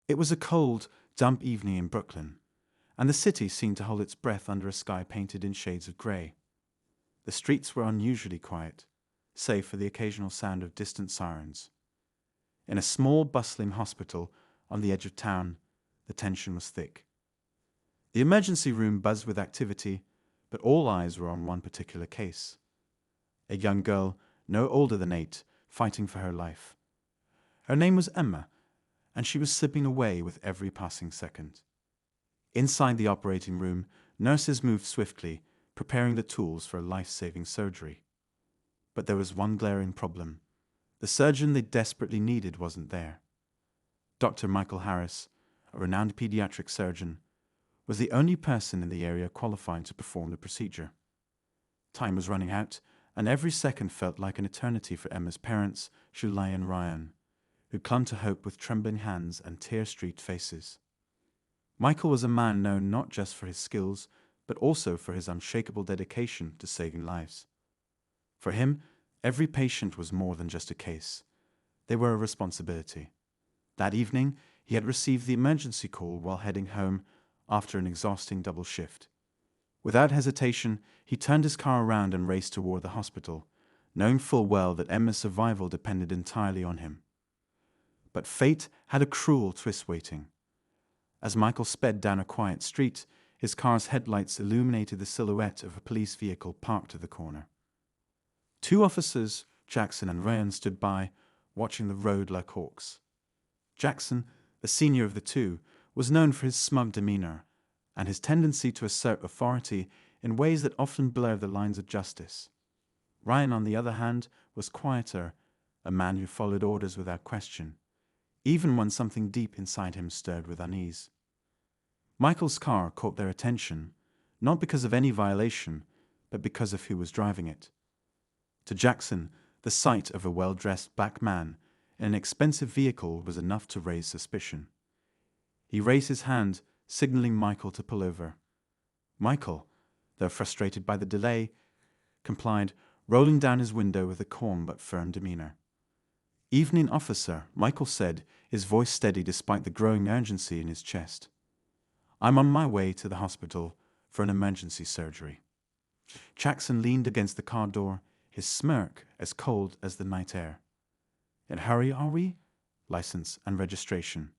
It was a cold, damp evening in Brooklyn, and the city seemed to hold its breath under a sky painted in shades of grey. The streets were unusually quiet, save for the occasional sound of distant sirens. In a small, bustling hospital on the edge of town, the tension was thick. The emergency room buzzed with activity, but all eyes were on one particular case. A young girl, no older than 8, fighting for her life. Her name was Emma, and she was slipping away with every passing second. Inside the operating room, nurses moved swiftly, preparing the tools for a life-saving surgery. But there was one glaring problem. The surgeon they desperately needed wasn't there. Dr. Michael Harris, a renowned pediatric surgeon, was the only person in the area qualified to perform the procedure. Time was running out, and every second felt like an eternity for Emma's parents, Shulai and Ryan, who clung to hope with trembling hands and tear-streaked faces. Michael was a man known not just for his skills, but also for his unshakable dedication to saving lives. For him, every patient was more than just a case. They were a responsibility. That evening, he had received the emergency call while heading home after an exhausting double shift. Without hesitation, he turned his car around and raced toward the hospital, knowing full well that Emma's survival depended entirely on him. But fate had a cruel twist waiting. As Michael sped down a quiet street, his car's headlights illuminated the silhouette of a police vehicle parked at the corner. 2 officers, Jackson and Ryan, stood by, watching the road like hawks. Jackson, the senior of the 2, was known for his smug demeanor and his tendency to assert authority in ways that often blurred the lines of justice. Ryan, on the other hand, was quieter, a man who followed orders without question, even when something deep inside him stirred with unease. Michael's car caught their attention, not because of any violation, but because of who was driving it. To Jackson, the sight of a well-dressed black man in an expensive vehicle was enough to raise suspicion. He raised his hand, signaling Michael to pull over. Michael, though frustrated by the delay, complied, rolling down his window with a calm but firm demeanor. "Evening, officer," Michael said, his voice steady despite the growing urgency in his chest. "I'm on my way to the hospital for an emergency surgery." Jackson leaned against the car door, his smirk as cold as the night air. "In a hurry, are we?" "License and registration."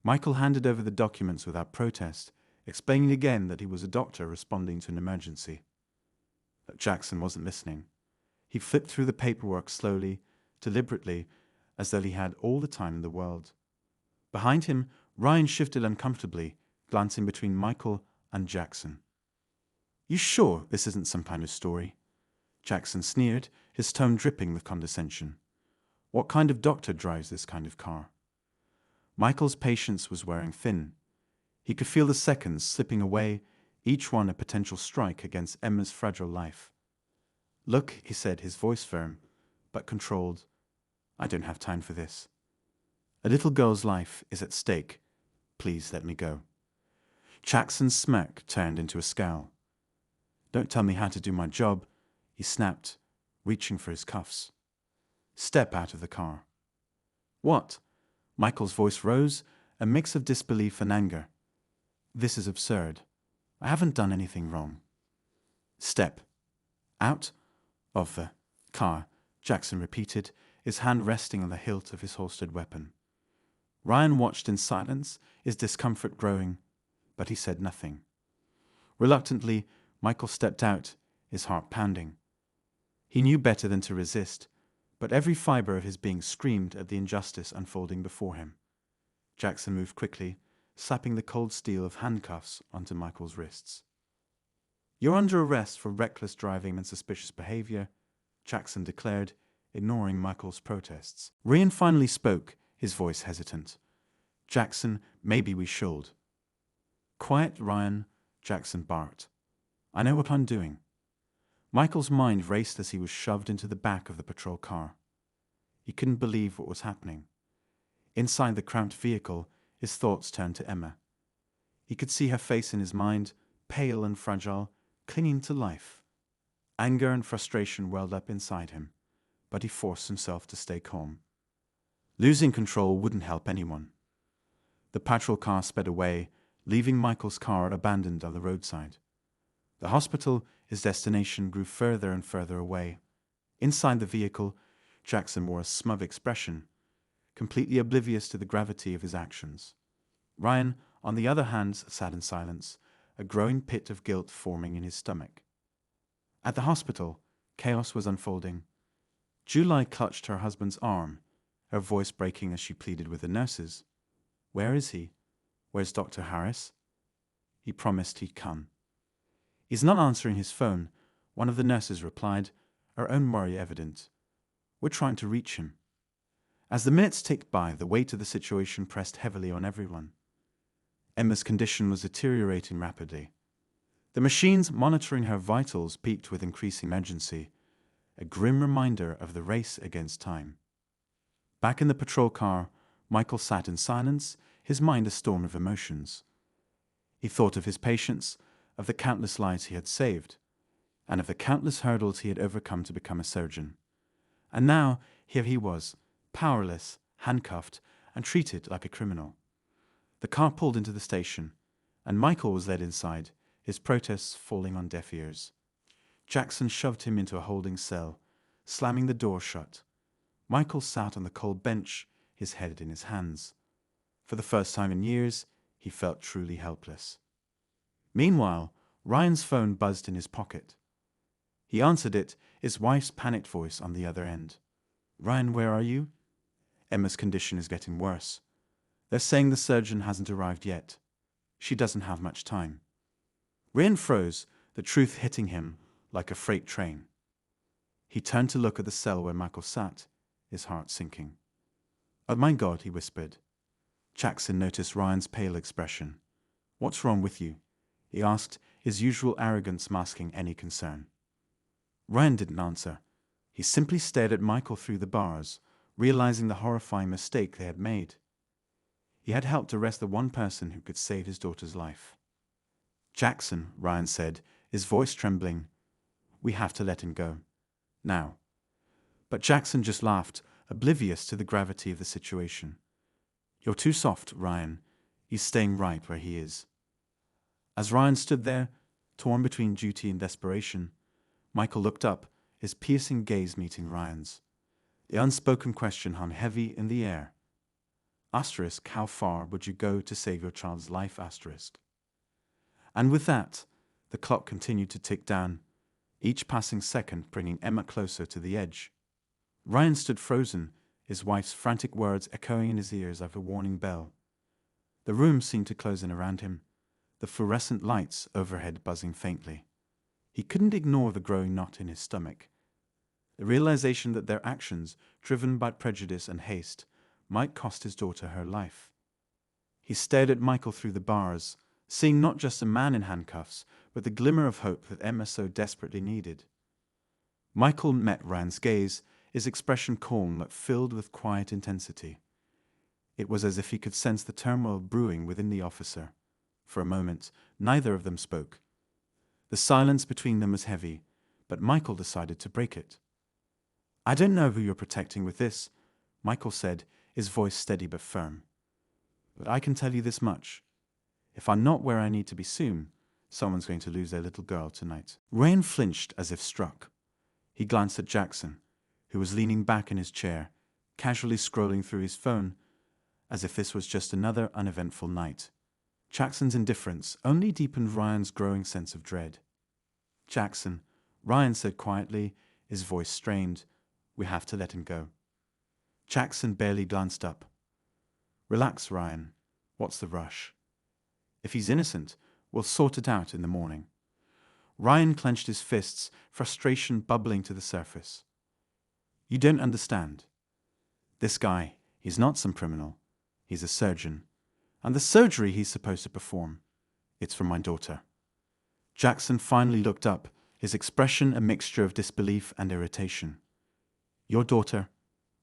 Michael handed over the documents without protest, explaining again that he was a doctor responding to an emergency. But Jackson wasn't listening. He flipped through the paperwork slowly, deliberately, as though he had all the time in the world. Behind him, Ryan shifted uncomfortably, glancing between Michael and Jackson. "You sure this isn't some kind of story?" Jackson sneered, his tone dripping with condescension. "What kind of doctor drives this kind of car?" Michael's patience was wearing thin. He could feel the seconds slipping away, each one a potential strike against Emma's fragile life. "Look," he said, his voice firm, but controlled, "I don't have time for this. A little girl's life is at stake. Please let me go." Jackson's smirk turned into a scowl. "Don't tell me how to do my job," he snapped, reaching for his cuffs. "Step out of the car." "What?" Michael's voice rose, a mix of disbelief and anger. "This is absurd. I haven't done anything wrong." "Step out of the car," Jackson repeated, his hand resting on the hilt of his holstered weapon. Ryan watched in silence, his discomfort growing, but he said nothing. Reluctantly, Michael stepped out, his heart pounding. He knew better than to resist, but every fiber of his being screamed at the injustice unfolding before him. Jackson moved quickly, slapping the cold steel of handcuffs onto Michael's wrists. "You're under arrest for reckless driving and suspicious behavior," Jackson declared, ignoring Michael's protests. Ryan finally spoke, his voice hesitant. "Jackson, maybe we should." "Quiet, Ryan," Jackson barked. "I know what I'm doing." Michael's mind raced as he was shoved into the back of the patrol car. He couldn't believe what was happening. Inside the cramped vehicle, his thoughts turned to Emma. He could see her face in his mind, pale and fragile, clinging to life. Anger and frustration welled up inside him, but he forced himself to stay calm. Losing control wouldn't help anyone. The patrol car sped away, leaving Michael's car abandoned on the roadside. The hospital, his destination, grew further and further away. Inside the vehicle, Jackson wore a smug expression, completely oblivious to the gravity of his actions. Ryan, on the other hand, sat in silence, a growing pit of guilt forming in his stomach. At the hospital, chaos was unfolding. July clutched her husband's arm, her voice breaking as she pleaded with the nurses. "Where is he? Where's Dr. Harris? He promised he'd come." "He's not answering his phone," one of the nurses replied, her own worry evident. "We're trying to reach him." As the minutes ticked by, the weight of the situation pressed heavily on everyone. Emma's condition was deteriorating rapidly. The machines monitoring her vitals peaked with increasing urgency, a grim reminder of the race against time. Back in the patrol car, Michael sat in silence, his mind a storm of emotions. He thought of his patients, of the countless lives he had saved, and of the countless hurdles he had overcome to become a surgeon. And now, here he was, powerless, handcuffed, and treated like a criminal. The car pulled into the station, and Michael was led inside, his protests falling on deaf ears. Jackson shoved him into a holding cell, slamming the door shut. Michael sat on the cold bench, his head in his hands. For the first time in years, he felt truly helpless. Meanwhile, Ryan's phone buzzed in his pocket. He answered it, his wife's panicked voice on the other end. "Ryan, where are you? Emma's condition is getting worse. They're saying the surgeon hasn't arrived yet. She doesn't have much time." Ryan froze, the truth hitting him like a freight train. He turned to look at the cell where Michael sat, his heart sinking. "Oh my God," he whispered. Jackson noticed Ryan's pale expression. "What's wrong with you?" he asked, his usual arrogance masking any concern. Ryan didn't answer. He simply stared at Michael through the bars, realizing the horrifying mistake they had made. He had helped arrest the one person who could save his daughter's life. "Jackson," Ryan said, his voice trembling, "we have to let him go. Now." But Jackson just laughed, oblivious to the gravity of the situation. "You're too soft, Ryan. He's staying right where he is." As Ryan stood there, torn between duty and desperation, Michael looked up, his piercing gaze meeting Ryan's. The unspoken question hung heavy in the air. Asterisk, how far would you go to save your child's life? Asterisk. And with that, the clock continued to tick down, each passing second bringing Emma closer to the edge. Ryan stood frozen, his wife's frantic words echoing in his ears like a warning bell. The room seemed to close in around him, the fluorescent lights overhead buzzing faintly. He couldn't ignore the growing knot in his stomach. The realization that their actions, driven by prejudice and haste, might cost his daughter her life. He stared at Michael through the bars, seeing not just a man in handcuffs, but the glimmer of hope that Emma so desperately needed. Michael met Ryan's gaze, his expression calm but filled with quiet intensity. It was as if he could sense the turmoil brewing within the officer. For a moment, neither of them spoke. The silence between them was heavy, but Michael decided to break it. "I don't know who you're protecting with this," Michael said, his voice steady but firm. "But I can tell you this much. If I'm not where I need to be soon, someone's going to lose their little girl tonight." Ryan flinched as if struck. He glanced at Jackson, who was leaning back in his chair, casually scrolling through his phone, as if this was just another uneventful night. Jackson's indifference only deepened Ryan's growing sense of dread. "Jackson," Ryan said quietly, his voice strained, "we have to let him go." Jackson barely glanced up. "Relax, Ryan. What's the rush? If he's innocent, we'll sort it out in the morning." Ryan clenched his fists, frustration bubbling to the surface. "You don't understand. This guy, he's not some criminal. He's a surgeon. And the surgery he's supposed to perform, it's for my daughter." Jackson finally looked up, his expression a mixture of disbelief and irritation. "Your daughter?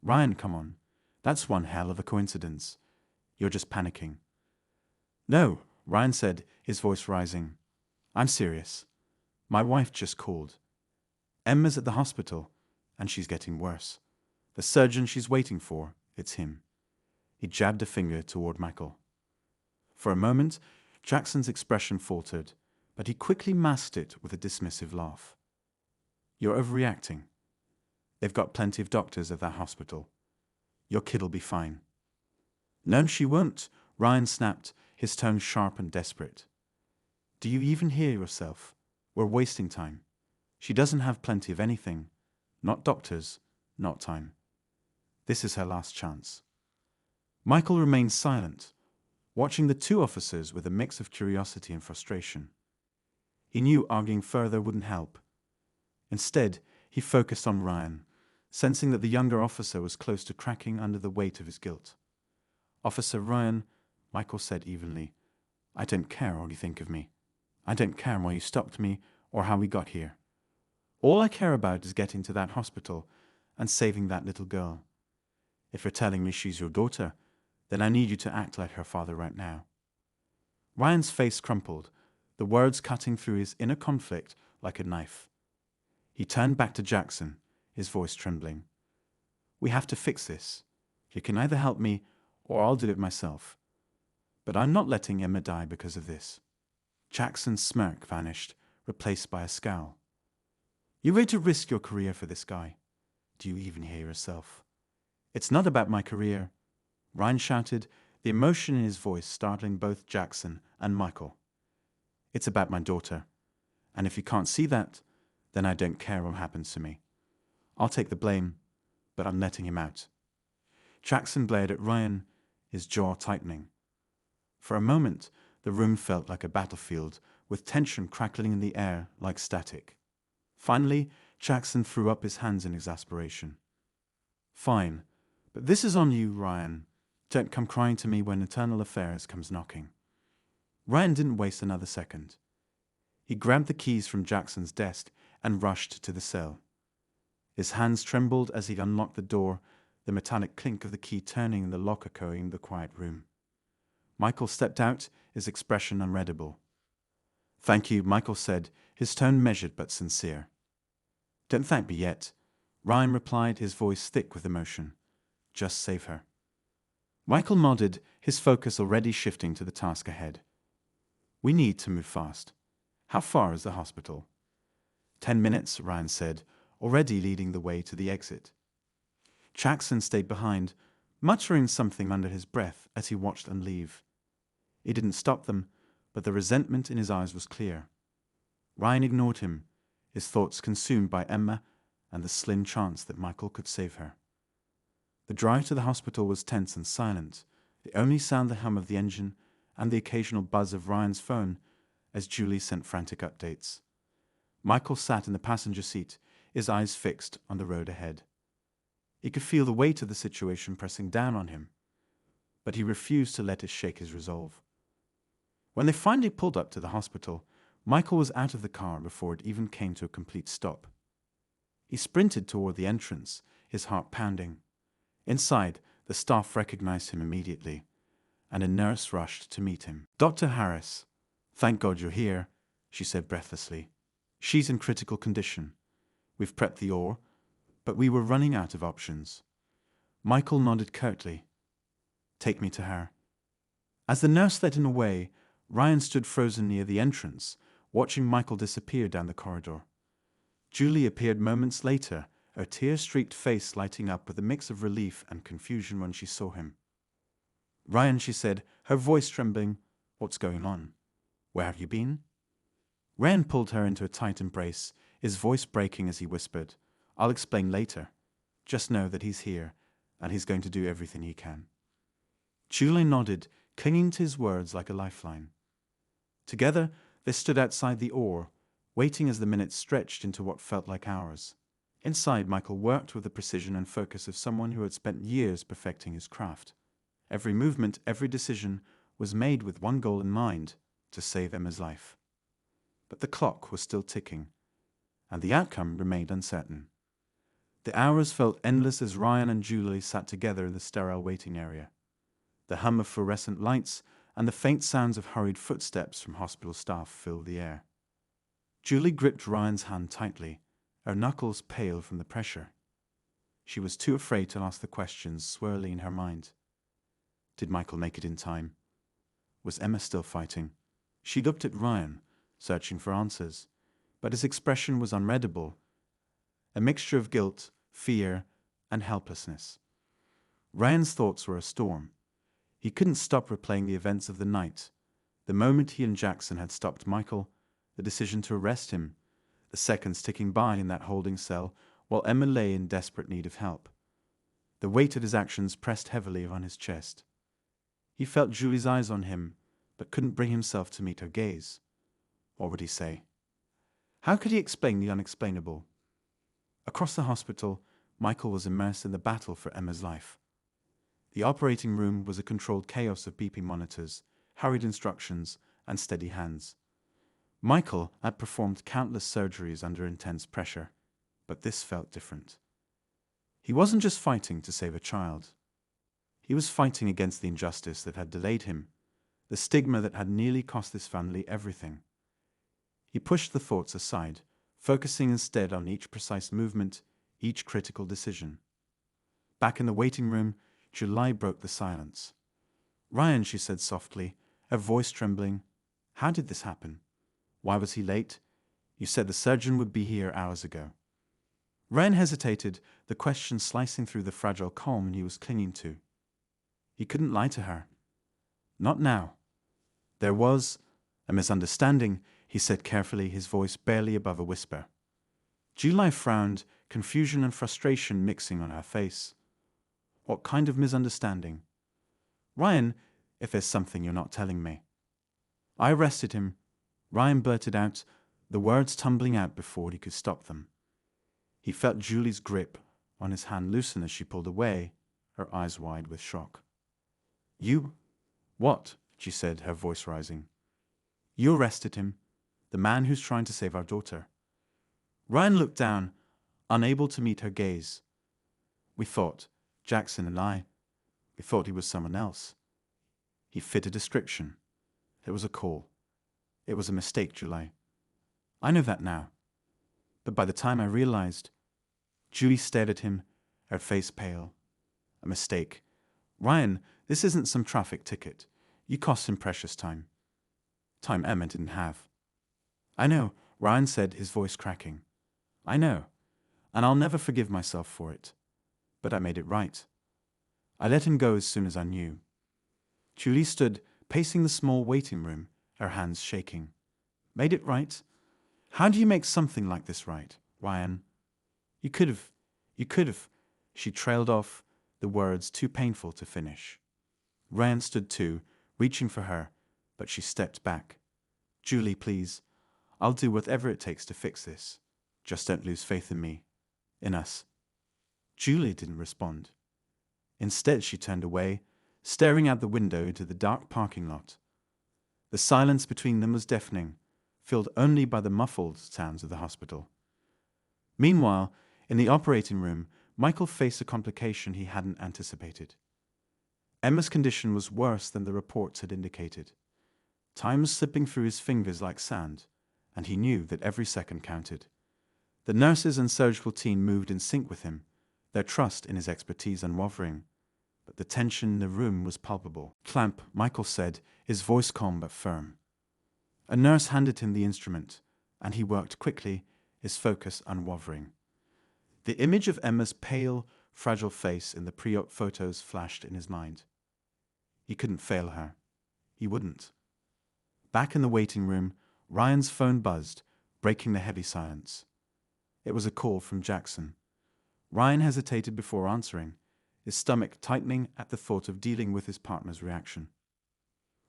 Ryan, come on. That's one hell of a coincidence. You're just panicking." "No," Ryan said, his voice rising. "I'm serious. My wife just called. Emma's at the hospital, and she's getting worse. The surgeon she's waiting for, it's him." He jabbed a finger toward Michael. For a moment, Jackson's expression faltered, but he quickly masked it with a dismissive laugh. "You're overreacting. They've got plenty of doctors at that hospital. Your kid'll be fine." "No, she won't," Ryan snapped, his tone sharp and desperate. "Do you even hear yourself? We're wasting time. She doesn't have plenty of anything. Not doctors, not time. This is her last chance." Michael remained silent, watching the two officers with a mix of curiosity and frustration. He knew arguing further wouldn't help. Instead, he focused on Ryan, sensing that the younger officer was close to cracking under the weight of his guilt. "Officer Ryan," Michael said evenly, "I don't care what you think of me. I don't care why you stopped me or how we got here. All I care about is getting to that hospital and saving that little girl. If you're telling me she's your daughter, then I need you to act like her father right now." Ryan's face crumpled, the words cutting through his inner conflict like a knife. He turned back to Jackson, his voice trembling. "We have to fix this. You can either help me or I'll do it myself. But I'm not letting Emma die because of this." Jackson's smirk vanished, replaced by a scowl. "You're ready to risk your career for this guy. Do you even hear yourself?" "It's not about my career," Ryan shouted, the emotion in his voice startling both Jackson and Michael. "It's about my daughter. And if you can't see that, then I don't care what happens to me. I'll take the blame, but I'm letting him out." Jackson glared at Ryan, his jaw tightening. For a moment, the room felt like a battlefield, with tension crackling in the air like static. Finally, Jackson threw up his hands in exasperation. "Fine, but this is on you, Ryan. Don't come crying to me when internal affairs comes knocking." Ryan didn't waste another second. He grabbed the keys from Jackson's desk and rushed to the cell. His hands trembled as he unlocked the door, the metallic clink of the key turning in the lock echoing the quiet room. Michael stepped out, his expression unreadable. "Thank you," Michael said, his tone measured but sincere. "Don't thank me yet," Ryan replied, his voice thick with emotion. "Just save her." Michael nodded, his focus already shifting to the task ahead. "We need to move fast. How far is the hospital?" 10 minutes, Ryan said, already leading the way to the exit. Jackson stayed behind, muttering something under his breath as he watched them leave. He didn't stop them, but the resentment in his eyes was clear. Ryan ignored him, his thoughts consumed by Emma and the slim chance that Michael could save her. The drive to the hospital was tense and silent, the only sound the hum of the engine and the occasional buzz of Ryan's phone as Julie sent frantic updates. Michael sat in the passenger seat, his eyes fixed on the road ahead. He could feel the weight of the situation pressing down on him, but he refused to let it shake his resolve. When they finally pulled up to the hospital, Michael was out of the car before it even came to a complete stop. He sprinted toward the entrance, his heart pounding. Inside, the staff recognized him immediately, and a nurse rushed to meet him. "Dr. Harris, thank God you're here," she said breathlessly. "She's in critical condition. We've prepped the ore, but we were running out of options." Michael nodded curtly. "Take me to her." As the nurse led him away, Ryan stood frozen near the entrance, watching Michael disappear down the corridor. Julie appeared moments later, her tear-streaked face lighting up with a mix of relief and confusion when she saw him. "Ryan," she said, her voice trembling, "what's going on? Where have you been?" Ryan pulled her into a tight embrace, his voice breaking as he whispered, "I'll explain later. Just know that he's here, and he's going to do everything he can." Julie nodded, clinging to his words like a lifeline. Together, they stood outside the ore, waiting as the minutes stretched into what felt like hours. Inside, Michael worked with the precision and focus of someone who had spent years perfecting his craft. Every movement, every decision was made with one goal in mind, to save Emma's life. But the clock was still ticking, and the outcome remained uncertain. The hours felt endless as Ryan and Julie sat together in the sterile waiting area. The hum of fluorescent lights and the faint sounds of hurried footsteps from hospital staff filled the air. Julie gripped Ryan's hand tightly, her knuckles pale from the pressure. She was too afraid to ask the questions swirling in her mind. Did Michael make it in time? Was Emma still fighting? She looked at Ryan, searching for answers, but his expression was unreadable, a mixture of guilt, fear, and helplessness. Ryan's thoughts were a storm. He couldn't stop replaying the events of the night, the moment he and Jackson had stopped Michael, the decision to arrest him, the seconds ticking by in that holding cell while Emma lay in desperate need of help. The weight of his actions pressed heavily on his chest. He felt Julie's eyes on him, but couldn't bring himself to meet her gaze. What would he say? How could he explain the unexplainable? Across the hospital, Michael was immersed in the battle for Emma's life. The operating room was a controlled chaos of beeping monitors, hurried instructions, and steady hands. Michael had performed countless surgeries under intense pressure, but this felt different. He wasn't just fighting to save a child. He was fighting against the injustice that had delayed him, the stigma that had nearly cost his family everything. He pushed the thoughts aside, focusing instead on each precise movement, each critical decision. Back in the waiting room, July broke the silence. "Ryan," she said softly, her voice trembling, "how did this happen? Why was he late? You said the surgeon would be here hours ago." Ryan hesitated, the question slicing through the fragile calm he was clinging to. He couldn't lie to her. Not now. There was a misunderstanding, he said carefully, his voice barely above a whisper. July frowned, confusion and frustration mixing on her face. What kind of misunderstanding? "Ryan, if there's something you're not telling me." "I arrested him," Ryan blurted out, the words tumbling out before he could stop them. He felt Julie's grip on his hand loosen as she pulled away, her eyes wide with shock. "You? What?" she said, her voice rising. "You arrested him, the man who's trying to save our daughter." Ryan looked down, unable to meet her gaze. "We thought, Jackson and I, we thought he was someone else." He fit a description. It was a call. It was a mistake, July. "I know that now. But by the time I realized..." Julie stared at him, her face pale. "A mistake. Ryan, this isn't some traffic ticket. You cost him precious time. Time Emma didn't have." "I know," Ryan said, his voice cracking. "I know, and I'll never forgive myself for it. But I made it right. I let him go as soon as I knew." Julie stood, pacing the small waiting room, her hands shaking. "Made it right? How do you make something like this right, Ryan? You could have, she trailed off, the words too painful to finish. Ryan stood too, reaching for her, but she stepped back. "Julie, please. I'll do whatever it takes to fix this. Just don't lose faith in me. In us." Julie didn't respond. Instead, she turned away, staring out the window into the dark parking lot. The silence between them was deafening, filled only by the muffled sounds of the hospital. Meanwhile, in the operating room, Michael faced a complication he hadn't anticipated. Emma's condition was worse than the reports had indicated. Time was slipping through his fingers like sand, and he knew that every second counted. The nurses and surgical team moved in sync with him, their trust in his expertise unwavering. But the tension in the room was palpable. "Clamp," Michael said, his voice calm but firm. A nurse handed him the instrument, and he worked quickly, his focus unwavering. The image of Emma's pale, fragile face in the pre-op photos flashed in his mind. He couldn't fail her. He wouldn't. Back in the waiting room, Ryan's phone buzzed, breaking the heavy silence. It was a call from Jackson. Ryan hesitated before answering, his stomach tightening at the thought of dealing with his partner's reaction.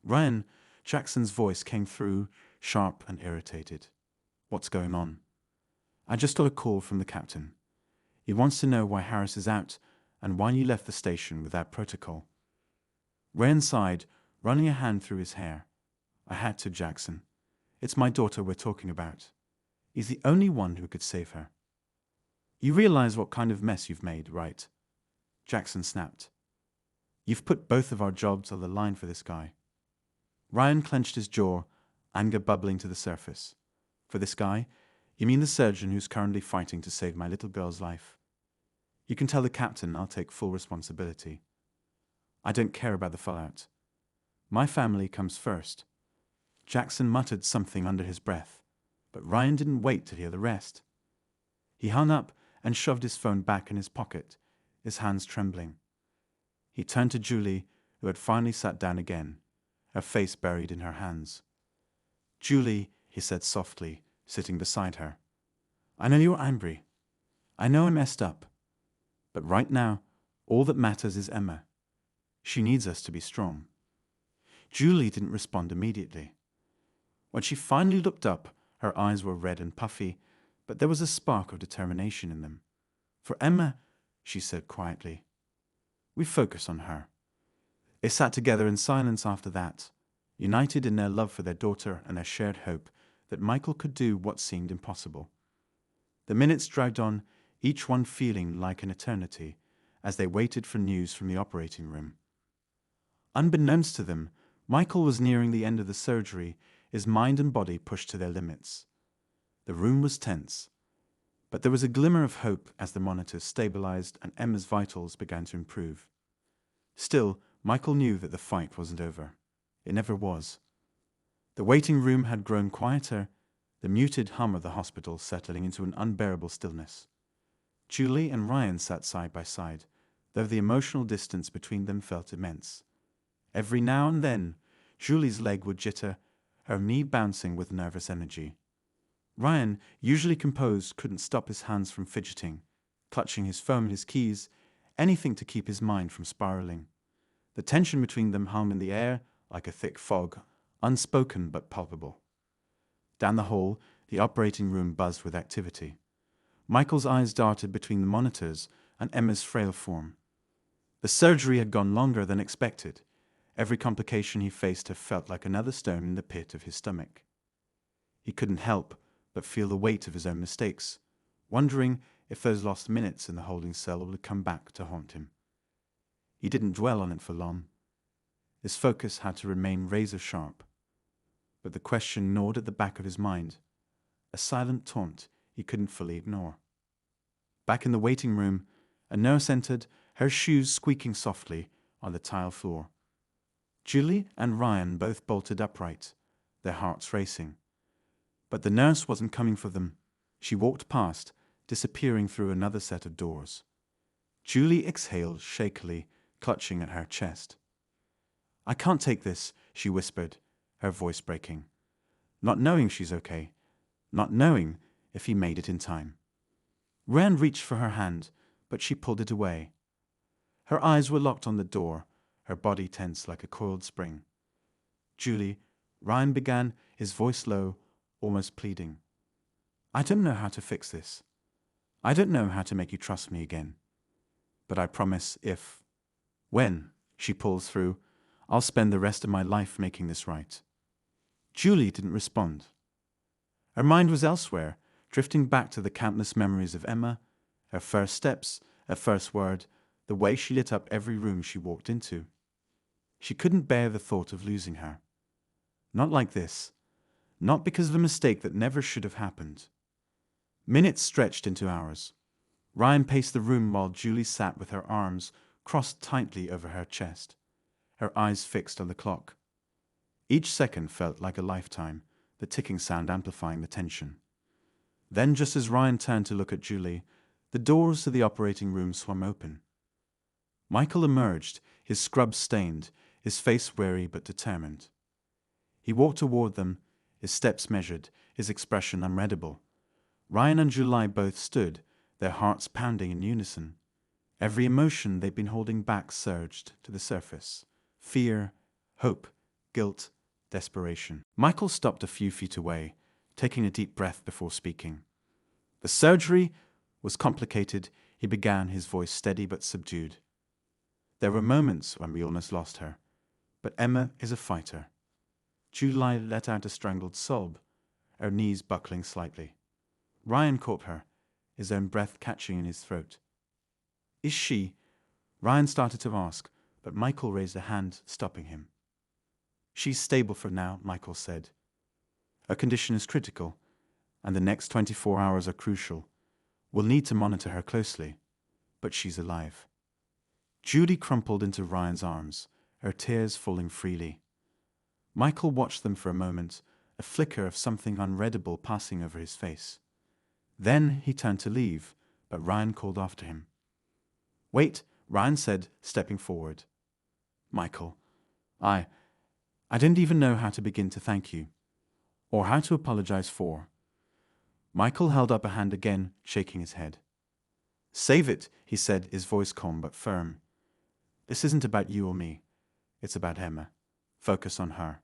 "Ryan," Jackson's voice came through, sharp and irritated. "What's going on?" "I just got a call from the captain. He wants to know why Harris is out and why you left the station without protocol." Ryan sighed, running a hand through his hair. "I had to, Jackson. It's my daughter we're talking about. He's the only one who could save her." "You realize what kind of mess you've made, right?" Jackson snapped. "You've put both of our jobs on the line for this guy." Ryan clenched his jaw, anger bubbling to the surface. "For this guy? You mean the surgeon who's currently fighting to save my little girl's life? You can tell the captain I'll take full responsibility. I don't care about the fallout." My family comes first." Jackson muttered something under his breath, but Ryan didn't wait to hear the rest. He hung up and shoved his phone back in his pocket, his hands trembling. He turned to Julie, who had finally sat down again, her face buried in her hands. "Julie," he said softly, sitting beside her, "I know you're angry. I know I messed up. But right now, all that matters is Emma. She needs us to be strong." Julie didn't respond immediately. When she finally looked up, her eyes were red and puffy, but there was a spark of determination in them. "For Emma," she said quietly. "We focus on her." They sat together in silence after that, united in their love for their daughter and their shared hope that Michael could do what seemed impossible. The minutes dragged on, each one feeling like an eternity, as they waited for news from the operating room. Unbeknownst to them, Michael was nearing the end of the surgery, his mind and body pushed to their limits. The room was tense, but there was a glimmer of hope as the monitors stabilized and Emma's vitals began to improve. Still, Michael knew that the fight wasn't over. It never was. The waiting room had grown quieter, the muted hum of the hospital settling into an unbearable stillness. Julie and Ryan sat side by side, though the emotional distance between them felt immense. Every now and then, Julie's leg would jitter, her knee bouncing with nervous energy. Ryan, usually composed, couldn't stop his hands from fidgeting, clutching his phone, his keys, anything to keep his mind from spiraling. The tension between them hung in the air like a thick fog, unspoken but palpable. Down the hall, the operating room buzzed with activity. Michael's eyes darted between the monitors and Emma's frail form. The surgery had gone longer than expected. Every complication he faced had felt like another stone in the pit of his stomach. He couldn't help but feel the weight of his own mistakes, wondering if those lost minutes in the holding cell would come back to haunt him. He didn't dwell on it for long. His focus had to remain razor-sharp. But the question gnawed at the back of his mind, a silent taunt he couldn't fully ignore. Back in the waiting room, a nurse entered, her shoes squeaking softly on the tile floor. Julie and Ryan both bolted upright, their hearts racing. But the nurse wasn't coming for them. She walked past, disappearing through another set of doors. Julie exhaled shakily, clutching at her chest. "I can't take this," she whispered, her voice breaking. Not knowing she's okay, not knowing if he made it in time. Rand reached for her hand, but she pulled it away. Her eyes were locked on the door, her body tense like a coiled spring. "Julie," Ryan began, his voice low, almost pleading. "I don't know how to fix this. I don't know how to make you trust me again. But I promise when she pulls through, I'll spend the rest of my life making this right." Julie didn't respond. Her mind was elsewhere, drifting back to the countless memories of Emma, her first steps, her first word, the way she lit up every room she walked into. She couldn't bear the thought of losing her. Not like this. Not because of a mistake that never should have happened. Minutes stretched into hours. Ryan paced the room while Julie sat with her arms crossed tightly over her chest, her eyes fixed on the clock. Each second felt like a lifetime, the ticking sound amplifying the tension. Then, just as Ryan turned to look at Julie, the doors to the operating room swung open. Michael emerged, his scrubs stained, his face weary but determined. He walked toward them, his steps measured, his expression unreadable. Ryan and Julie both stood, their hearts pounding in unison. Every emotion they'd been holding back surged to the surface. Fear, hope, guilt, desperation. Michael stopped a few feet away, taking a deep breath before speaking. "The surgery was complicated," he began, his voice steady but subdued. "There were moments when we almost lost her, but Emma is a fighter." Julie let out a strangled sob, her knees buckling slightly. Ryan caught her, his own breath catching in his throat. "Is she?" Ryan started to ask, but Michael raised a hand, stopping him. "She's stable for now," Michael said. "Her condition is critical, and the next 24 hours are crucial. We'll need to monitor her closely, but she's alive." Julie crumpled into Ryan's arms, her tears falling freely. Michael watched them for a moment, a flicker of something unreadable passing over his face. Then he turned to leave, but Ryan called after him. "Wait," Ryan said, stepping forward. "Michael, I didn't even know how to begin to thank you, or how to apologize for." Michael held up a hand again, shaking his head. "Save it," he said, his voice calm but firm. "This isn't about you or me. It's about Emma. Focus on her."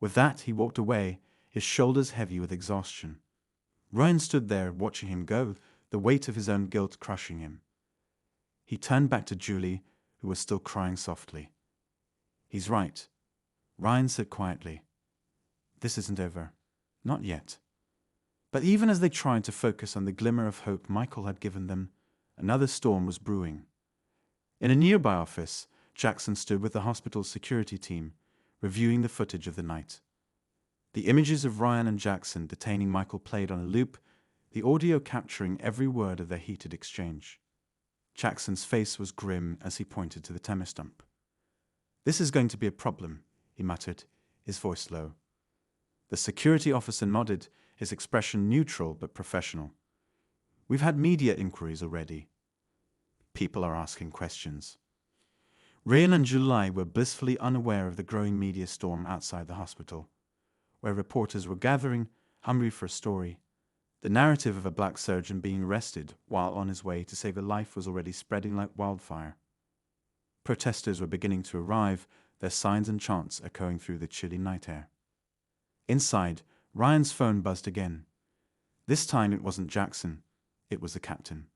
With that, he walked away, his shoulders heavy with exhaustion. Ryan stood there, watching him go, the weight of his own guilt crushing him. He turned back to Julie, who was still crying softly. "He's right," Ryan said quietly. "This isn't over. Not yet." But even as they tried to focus on the glimmer of hope Michael had given them, another storm was brewing. In a nearby office, Jackson stood with the hospital's security team, reviewing the footage of the night. The images of Ryan and Jackson detaining Michael played on a loop, the audio capturing every word of their heated exchange. Jackson's face was grim as he pointed to the Thames dump. "This is going to be a problem," he muttered, his voice low. The security officer nodded, his expression neutral but professional. "We've had media inquiries already. People are asking questions." Ryan and July were blissfully unaware of the growing media storm outside the hospital, where reporters were gathering, hungry for a story. The narrative of a black surgeon being arrested while on his way to save a life was already spreading like wildfire. Protesters were beginning to arrive, their signs and chants echoing through the chilly night air. Inside, Ryan's phone buzzed again. This time it wasn't Jackson, it was the captain.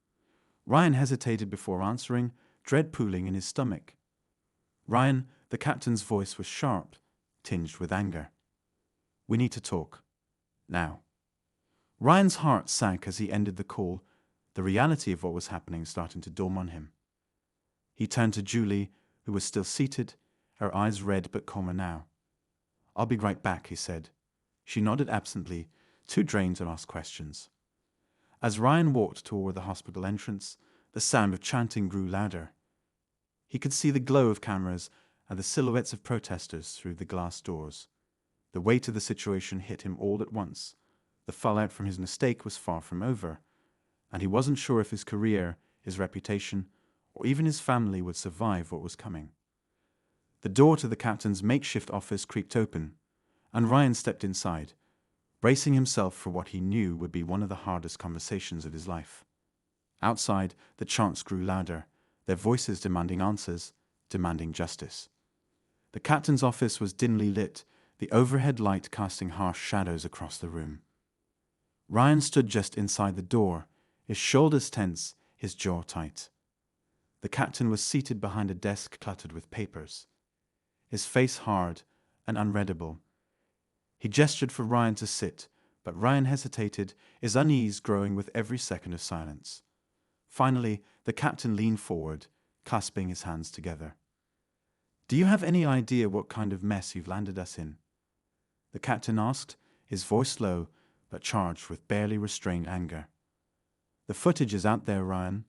Ryan hesitated before answering, dread pooling in his stomach. "Ryan," the captain's voice was sharp, tinged with anger. "We need to talk. Now." Ryan's heart sank as he ended the call, the reality of what was happening starting to dawn on him. He turned to Julie, who was still seated, her eyes red but calmer now. "I'll be right back," he said. She nodded absently, too drained to ask questions. As Ryan walked toward the hospital entrance, the sound of chanting grew louder. He could see the glow of cameras and the silhouettes of protesters through the glass doors. The weight of the situation hit him all at once. The fallout from his mistake was far from over, and he wasn't sure if his career, his reputation, or even his family would survive what was coming. The door to the captain's makeshift office creaked open, and Ryan stepped inside, bracing himself for what he knew would be one of the hardest conversations of his life. Outside, the chants grew louder, their voices demanding answers, demanding justice. The captain's office was dimly lit, the overhead light casting harsh shadows across the room. Ryan stood just inside the door, his shoulders tense, his jaw tight. The captain was seated behind a desk cluttered with papers, his face hard and unreadable. He gestured for Ryan to sit, but Ryan hesitated, his unease growing with every second of silence. Finally, the captain leaned forward, clasping his hands together. "Do you have any idea what kind of mess you've landed us in?" the captain asked, his voice low, but charged with barely restrained anger. "The footage is out there, Ryan.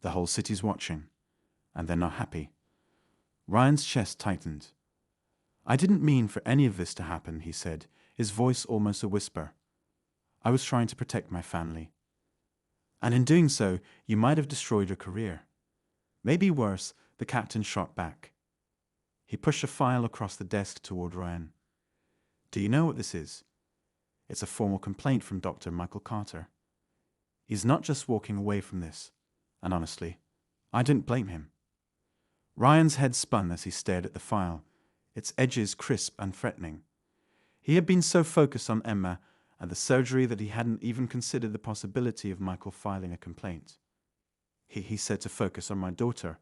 The whole city's watching, and they're not happy." Ryan's chest tightened. "I didn't mean for any of this to happen," he said, his voice almost a whisper. "I was trying to protect my family. And in doing so, you might have destroyed your career. Maybe worse," the captain shot back. He pushed a file across the desk toward Ryan. "Do you know what this is? It's a formal complaint from Dr. Michael Carter. He's not just walking away from this, and honestly, I didn't blame him." Ryan's head spun as he stared at the file, its edges crisp and threatening. He had been so focused on Emma and the surgery that he hadn't even considered the possibility of Michael filing a complaint. He said to focus on my daughter,"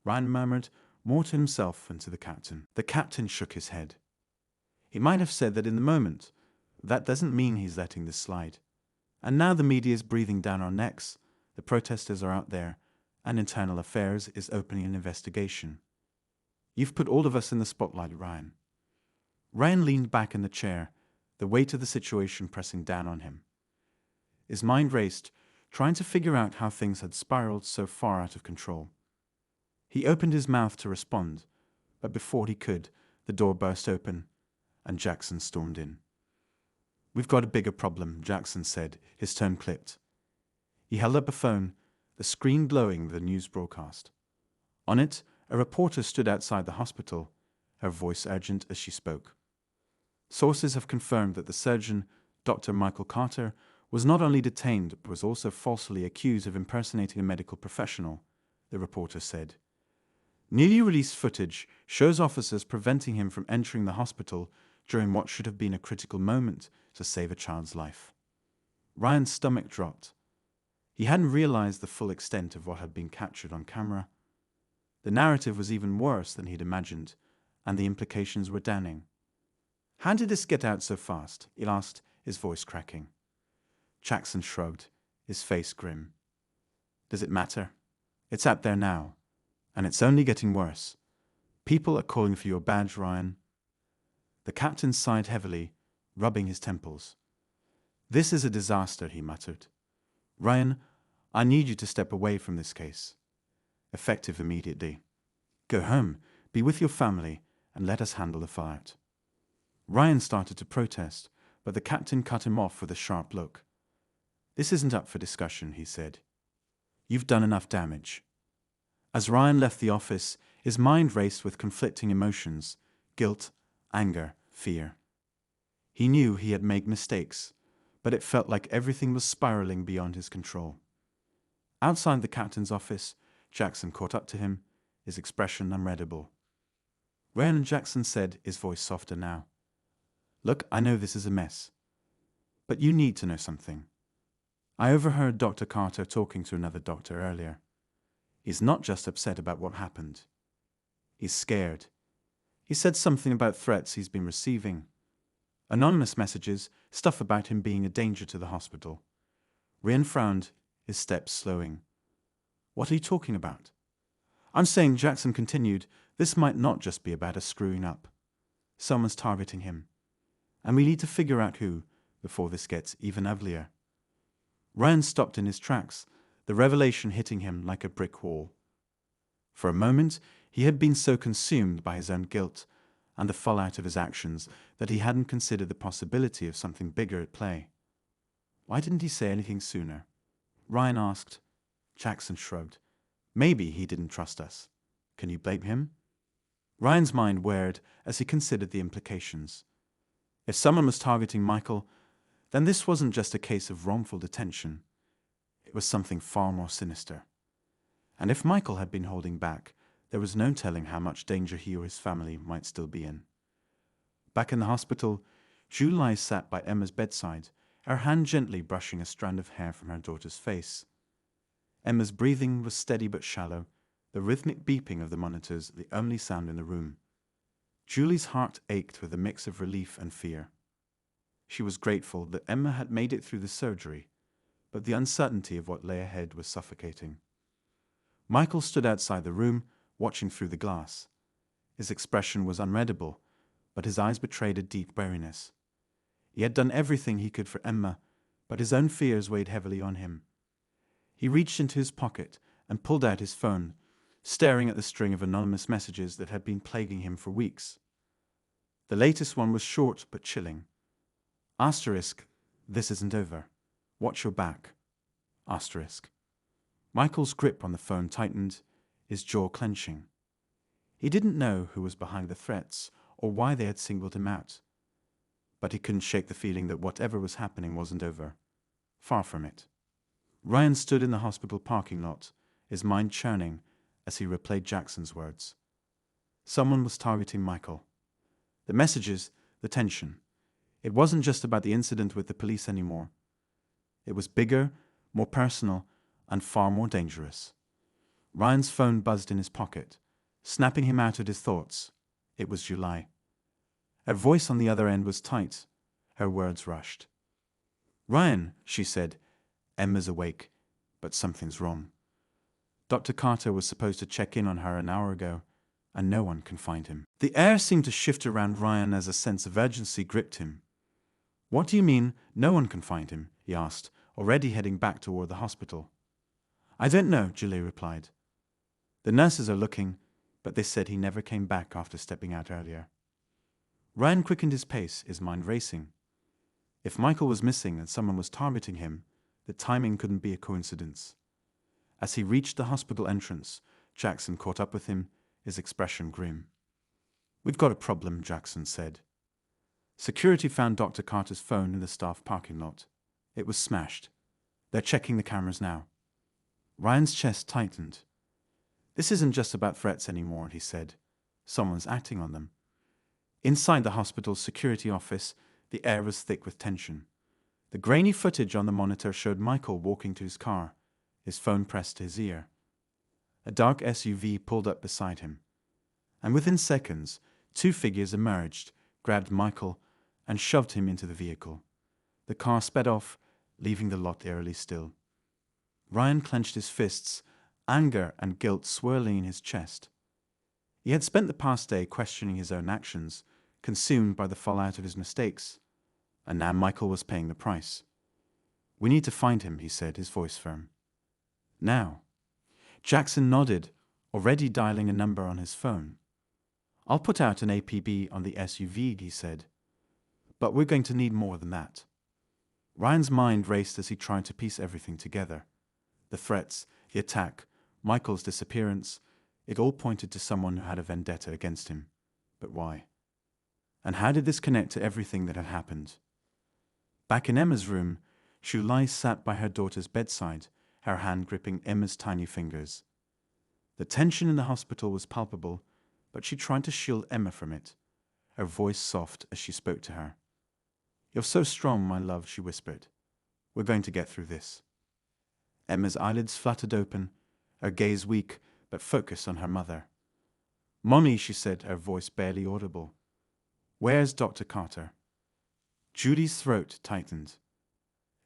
Ryan murmured, more to himself than to the captain. The captain shook his head. "He might have said that in the moment. That doesn't mean he's letting this slide. And now the media is breathing down our necks, the protesters are out there, and Internal Affairs is opening an investigation. You've put all of us in the spotlight, Ryan." Ryan leaned back in the chair, the weight of the situation pressing down on him. His mind raced, trying to figure out how things had spiraled so far out of control. He opened his mouth to respond, but before he could, the door burst open, and Jackson stormed in. "We've got a bigger problem," Jackson said, his tone clipped. He held up a phone, the screen glowing with the news broadcast. On it, a reporter stood outside the hospital, her voice urgent as she spoke. "Sources have confirmed that the surgeon, Dr. Michael Carter, was not only detained but was also falsely accused of impersonating a medical professional," the reporter said. "Newly released footage shows officers preventing him from entering the hospital during what should have been a critical moment to save a child's life." Ryan's stomach dropped. He hadn't realized the full extent of what had been captured on camera. The narrative was even worse than he'd imagined, and the implications were damning. "How did this get out so fast?" he asked, his voice cracking. Jackson shrugged, his face grim. "Does it matter? It's out there now, and it's only getting worse. People are calling for your badge, Ryan." The captain sighed heavily, rubbing his temples. "This is a disaster," he muttered. "Ryan, I need you to step away from this case. Effective immediately. Go home, be with your family, and let us handle the fallout." Ryan started to protest, but the captain cut him off with a sharp look. "This isn't up for discussion," he said. "You've done enough damage." As Ryan left the office, his mind raced with conflicting emotions: guilt, anger, fear. He knew he had made mistakes, but it felt like everything was spiraling beyond his control. Outside the captain's office, Jackson caught up to him, his expression unreadable. "Ryan," Jackson said, his voice softer now. "Look, I know this is a mess, but you need to know something. I overheard Dr. Carter talking to another doctor earlier. He's not just upset about what happened. He's scared. He said something about threats he's been receiving. Anonymous messages, stuff about him being a danger to the hospital." Ryan frowned, his steps slowing. "What are you talking about?" "I'm saying," Jackson continued, "this might not just be about us screwing up. Someone's targeting him. And we need to figure out who, before this gets even uglier." Ryan stopped in his tracks, the revelation hitting him like a brick wall. For a moment, he had been so consumed by his own guilt and the fallout of his actions that he hadn't considered the possibility of something bigger at play. Why didn't he say anything sooner? Ryan asked. Jackson shrugged. "Maybe he didn't trust us. Can you blame him?" Ryan's mind whirred as he considered the implications. If someone was targeting Michael, then this wasn't just a case of wrongful detention. It was something far more sinister. And if Michael had been holding back, there was no telling how much danger he or his family might still be in. Back in the hospital, Julie sat by Emma's bedside, her hand gently brushing a strand of hair from her daughter's face. Emma's breathing was steady but shallow, the rhythmic beeping of the monitors the only sound in the room. Julie's heart ached with a mix of relief and fear. She was grateful that Emma had made it through the surgery, but the uncertainty of what lay ahead was suffocating. Michael stood outside the room, watching through the glass. His expression was unreadable, but his eyes betrayed a deep weariness. He had done everything he could for Emma, but his own fears weighed heavily on him. He reached into his pocket and pulled out his phone, staring at the string of anonymous messages that had been plaguing him for weeks. The latest one was short but chilling. Asterisk, "This isn't over. Watch your back." Asterisk. Michael's grip on the phone tightened, his jaw clenching. He didn't know who was behind the threats or why they had singled him out. But he couldn't shake the feeling that whatever was happening wasn't over. Far from it. Ryan stood in the hospital parking lot, his mind churning as he replayed Jackson's words. Someone was targeting Michael. The messages, the tension. It wasn't just about the incident with the police anymore. It was bigger, more personal, and far more dangerous. Ryan's phone buzzed in his pocket, snapping him out of his thoughts. It was July. Her voice on the other end was tight. Her words rushed. "Ryan," she said, "Emma's awake, but something's wrong. Dr. Carter was supposed to check in on her an hour ago, and no one can find him." The air seemed to shift around Ryan as a sense of urgency gripped him. "What do you mean, no one can find him?" he asked, already heading back toward the hospital. "I don't know," Julie replied. "The nurses are looking, but they said he never came back after stepping out earlier." Ryan quickened his pace, his mind racing. If Michael was missing and someone was targeting him, the timing couldn't be a coincidence. As he reached the hospital entrance, Jackson caught up with him, his expression grim. "We've got a problem," Jackson said. Security found Dr. Carter's phone in the staff parking lot. It was smashed. They're checking the cameras now. Ryan's chest tightened. "This isn't just about threats anymore," he said. "Someone's acting on them." Inside the hospital's security office, the air was thick with tension. The grainy footage on the monitor showed Michael walking to his car, his phone pressed to his ear. A dark SUV pulled up beside him. And within seconds, two figures emerged, grabbed Michael, and shoved him into the vehicle. The car sped off, leaving the lot eerily still. Ryan clenched his fists, anger and guilt swirling in his chest. He had spent the past day questioning his own actions, consumed by the fallout of his mistakes, and now Michael was paying the price. "We need to find him," he said, his voice firm. "Now." Jackson nodded, already dialing a number on his phone. "I'll put out an APB on the SUV," he said. "But we're going to need more than that." Ryan's mind raced as he tried to piece everything together. The threats, the attack, Michael's disappearance, it all pointed to someone who had a vendetta against him. But why? And how did this connect to everything that had happened? Back in Emma's room, Shulai sat by her daughter's bedside, her hand gripping Emma's tiny fingers. The tension in the hospital was palpable, but she tried to shield Emma from it, her voice soft as she spoke to her. "You're so strong, my love," she whispered. "We're going to get through this." Emma's eyelids fluttered open, her gaze weak but focused on her mother. "Mommy," she said, her voice barely audible. "Where's Dr. Carter?" Judy's throat tightened.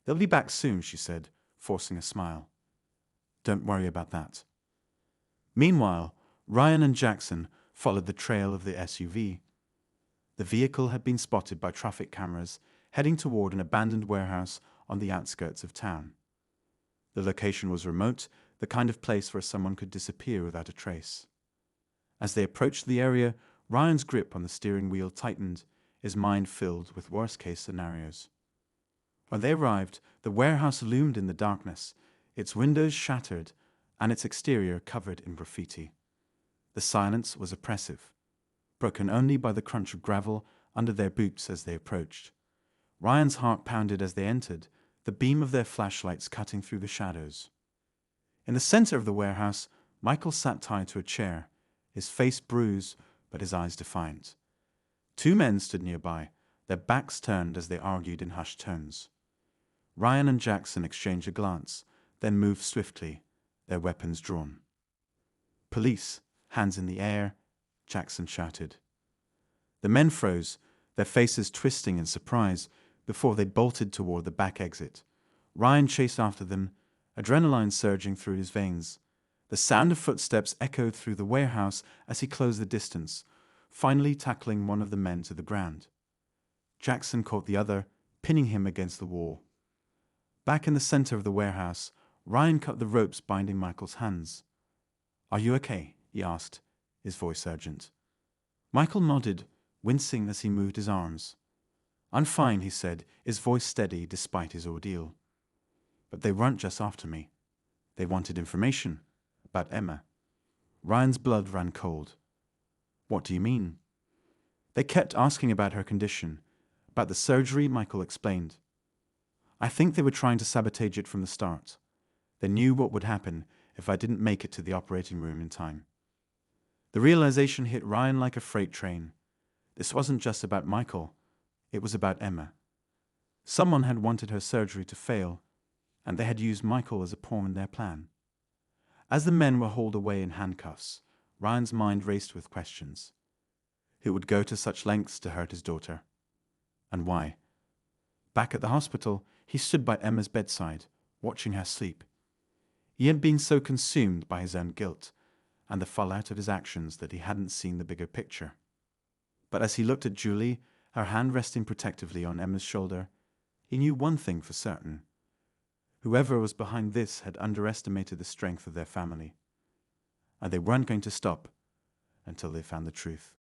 "They'll be back soon," she said, forcing a smile. "Don't worry about that." Meanwhile, Ryan and Jackson followed the trail of the SUV. The vehicle had been spotted by traffic cameras heading toward an abandoned warehouse on the outskirts of town. The location was remote, the kind of place where someone could disappear without a trace. As they approached the area, Ryan's grip on the steering wheel tightened, his mind filled with worst-case scenarios. When they arrived, the warehouse loomed in the darkness, its windows shattered and its exterior covered in graffiti. The silence was oppressive, broken only by the crunch of gravel under their boots as they approached. Ryan's heart pounded as they entered, the beam of their flashlights cutting through the shadows. In the center of the warehouse, Michael sat tied to a chair, his face bruised but his eyes defiant. Two men stood nearby, their backs turned as they argued in hushed tones. Ryan and Jackson exchanged a glance, then moved swiftly, their weapons drawn. "Police, hands in the air," Jackson shouted. The men froze, their faces twisting in surprise, before they bolted toward the back exit. Ryan chased after them, adrenaline surging through his veins. The sound of footsteps echoed through the warehouse as he closed the distance, finally tackling one of the men to the ground. Jackson caught the other, pinning him against the wall. Back in the center of the warehouse, Ryan cut the ropes binding Michael's hands. "Are you okay?" he asked, his voice urgent. Michael nodded, wincing as he moved his arms. "I'm fine," he said, his voice steady despite his ordeal. "But they weren't just after me. They wanted information about Emma." Ryan's blood ran cold. "What do you mean?" "They kept asking about her condition, about the surgery," Michael explained. "I think they were trying to sabotage it from the start. They knew what would happen if I didn't make it to the operating room in time." The realization hit Ryan like a freight train. This wasn't just about Michael. It was about Emma. Someone had wanted her surgery to fail, and they had used Michael as a pawn in their plan. As the men were hauled away in handcuffs, Ryan's mind raced with questions. Who would go to such lengths to hurt his daughter? And why? Back at the hospital, he stood by Emma's bedside, watching her sleep. He had been so consumed by his own guilt and the fallout of his actions that he hadn't seen the bigger picture. But as he looked at Julie, her hand resting protectively on Emma's shoulder, he knew one thing for certain. Whoever was behind this had underestimated the strength of their family. And they weren't going to stop until they found the truth.